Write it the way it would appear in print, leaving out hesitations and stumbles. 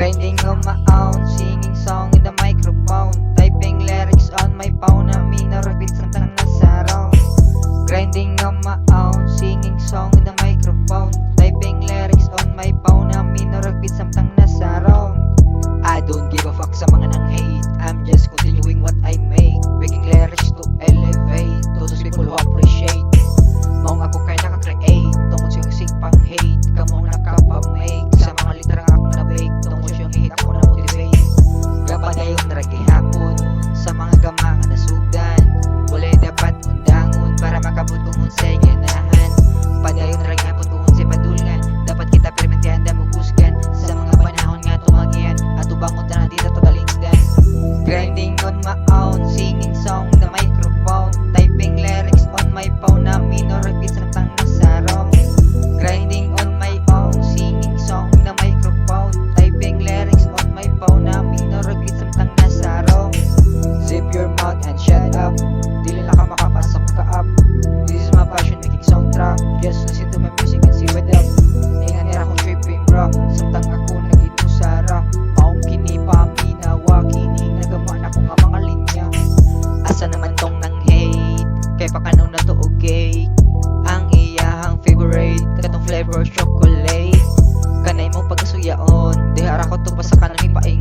Grinding on my own, singing song in the microphone, typing lyrics on my phone, na repeat samtang nasa round. Grinding on my own, singing song in the microphone, typing lyrics on my phone, na repeat samtang nasa round. I don't give a fuck sa mga nang hate, I'm just continuing what I make, making lyrics to elevate to those people who appreciate. Maong ako kay naka-create, tungkol siyang sing pang hate, kamong nakapamake sa mga literang akong na-bake, tungkol siyang hate ako na-motivate. Kapadayon na hapon sa mga gamang nasugdan, walay dapat undangon para makabot kung unsay ganahan. Padayon na hapon kung unsay padulngan, dapat kita permentihan da mugusgan sa mga panahon nga tumagihan, at ubangon na dito to daligdan. Grinding on my own, singing song in the microphone, typing lyrics on my phone, na repeat samtang nasa round. Grinding on my own, singing song in the microphone, typing lyrics on my phone, na repeat samtang nasa round. Zip your mouth and shut up, dili na ka makapasok ka up. This is my passion, making soundtrack, just listen to my music and see what up. Ingan nira kong tripping bro, samtang ako nag-itusara, maong kini paminawa, kini nagama na ko nga mga linya. Asa naman tong nang hate, kay pakanaw na to okay. Ang iyahang favorite, katong flavor chocolate, kanay mo pagkasuyaon, dihara ko to pa sa kanang ipaing